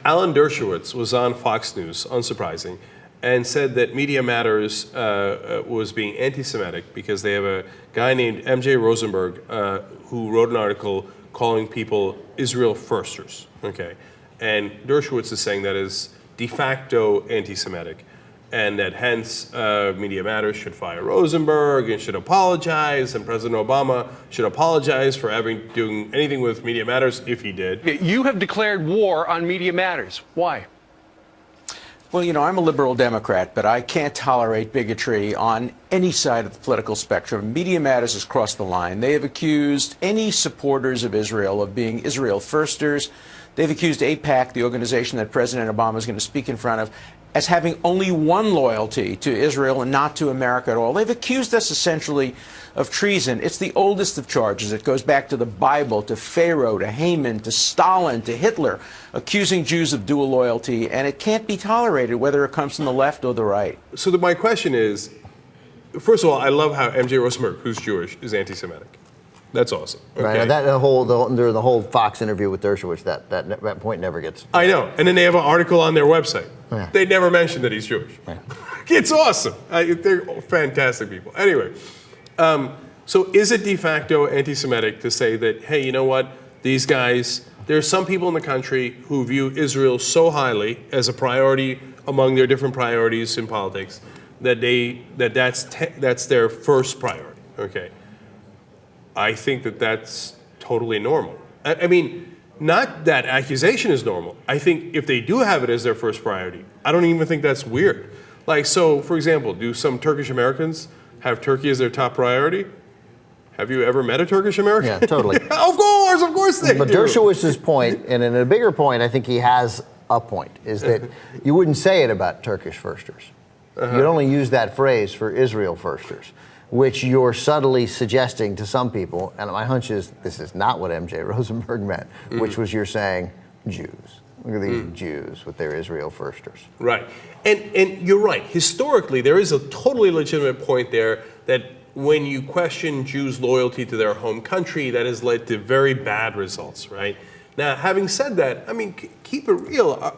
Alan Dershowitz was on Fox News, unsurprising, and said that Media Matters was being anti-Semitic because they have a guy named M.J. Rosenberg who wrote an article calling people Israel firsters. Okay, and Dershowitz is saying that is de facto anti-Semitic, and that hence Media Matters should fire Rosenberg and should apologize, and President Obama should apologize for doing anything with Media Matters if he did. You have declared war on Media Matters. Why? Well, you know, I'm a liberal Democrat, but I can't tolerate bigotry on any side of the political spectrum. Media Matters has crossed the line. They have accused any supporters of Israel of being Israel firsters. They've accused AIPAC, the organization that President Obama is going to speak in front of, as having only one loyalty to Israel and not to America at all. They've accused us essentially of treason. It's the oldest of charges. It goes back to the Bible, to Pharaoh, to Haman, to Stalin, to Hitler, accusing Jews of dual loyalty, and it can't be tolerated whether it comes from the left or the right. So my question is, first of all, I love how M.J. Rosenberg, who's Jewish, is anti-Semitic. That's awesome. Okay. Right. During the whole Fox interview with Dershowitz, that point never gets. I know. And then they have an article on their website. Yeah. They never mention that he's Jewish. Yeah. It's awesome. They're fantastic people. Anyway, so is it de facto anti-Semitic to say that, hey, you know what? These guys, there's some people in the country who view Israel so highly as a priority among their different priorities in politics that that's their first priority. Okay. I think that that's totally normal. I mean, not that accusation is normal. I think if they do have it as their first priority, I don't even think that's weird. Like, so, for example, do some Turkish Americans have Turkey as their top priority? Have you ever met a Turkish American? Yeah, totally. Of course they But do. Dershowitz's point, and in a bigger point, I think he has a point, is that you wouldn't say it about Turkish firsters. You'd only use that phrase for Israel firsters, which you're subtly suggesting to some people, and my hunch is this is not what M.J. Rosenberg meant, which was you're saying Jews. Look at these Jews with their Israel firsters. Right. And you're right. Historically, there is a totally legitimate point there that when you question Jews' loyalty to their home country, that has led to very bad results, right? Now, having said that, I mean, keep it real.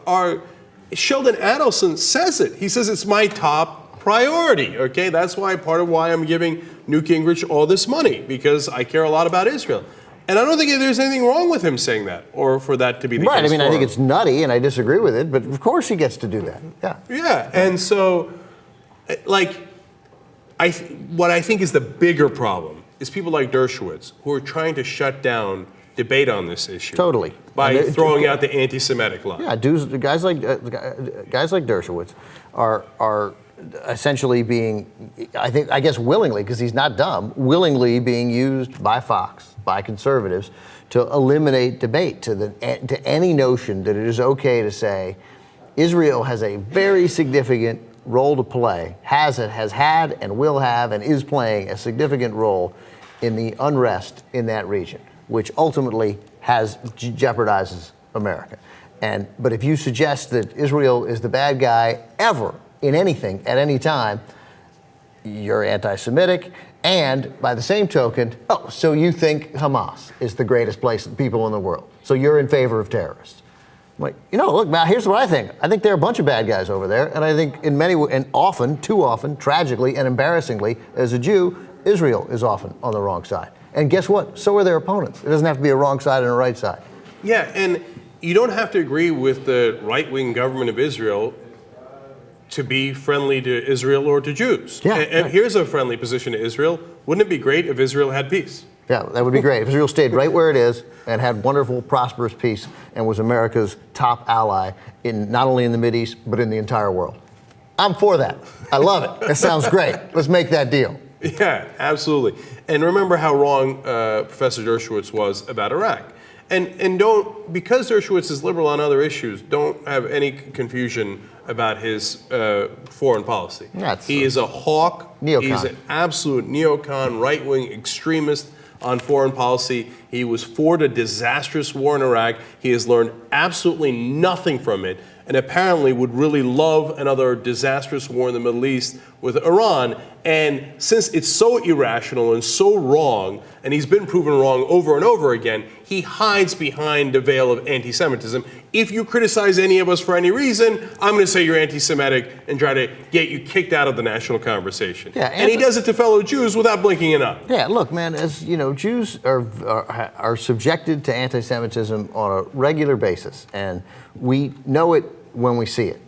Sheldon Adelson says it. He says it's my top priority, okay? That's part of why I'm giving Newt Gingrich all this money, because I care a lot about Israel. And I don't think there's anything wrong with him saying that, or for that to be the case. Right, I mean, I think him. it's nutty, and I disagree with it, but of course he gets to do that, yeah. Yeah, and so, like, what I think is the bigger problem is people like Dershowitz who are trying to shut down debate on this issue. Totally. By throwing out the anti-Semitic line. Yeah, guys like Dershowitz are essentially being, I guess willingly, because he's not dumb, willingly being used by Fox, by conservatives, to eliminate debate, to any notion that it is okay to say Israel has a very significant role to play, has had and will have and is playing a significant role in the unrest in that region, which ultimately jeopardizes America. But if you suggest that Israel is the bad guy ever in anything at any time, you're anti-Semitic, and by the same token, so you think Hamas is the greatest people in the world. So you're in favor of terrorists. Like, look, now here's what I think. I think there are a bunch of bad guys over there, and I think in many, and often, too often, tragically and embarrassingly, as a Jew, Israel is often on the wrong side. And guess what? So are their opponents. It doesn't have to be a wrong side and a right side. Yeah, and you don't have to agree with the right-wing government of Israel to be friendly to Israel or to Jews. Yeah, and here's a friendly position to Israel. Wouldn't it be great if Israel had peace? Yeah, that would be great. If Israel stayed right where it is and had wonderful, prosperous peace and was America's top ally, not only in the Mideast, but in the entire world. I'm for that. I love it. That sounds great. Let's make that deal. Yeah, absolutely. And remember how wrong Professor Dershowitz was about Iraq. And don't, because Dershowitz is liberal on other issues, don't have any confusion about his foreign policy. He is a hawk. Neocon. He's an absolute neocon, right-wing extremist on foreign policy. He was for the disastrous war in Iraq. He has learned absolutely nothing from it, and apparently would really love another disastrous war in the Middle East with Iran. And since it's so irrational and so wrong, and he's been proven wrong over and over again, he hides behind the veil of anti-Semitism. If you criticize any of us for any reason, I'm going to say you're anti-Semitic and try to get you kicked out of the national conversation. Yeah, and he does it to fellow Jews without blinking an eye. Yeah, look, man, as you know, Jews are subjected to anti-Semitism on a regular basis, and we know it when we see it.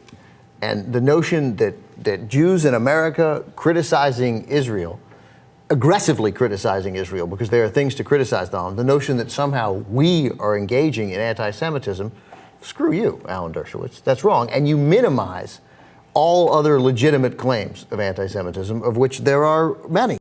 And the notion that Jews in America criticizing Israel, aggressively criticizing Israel because there are things to criticize on, the notion that somehow we are engaging in anti-Semitism, screw you, Alan Dershowitz. That's wrong. And you minimize all other legitimate claims of anti-Semitism, of which there are many.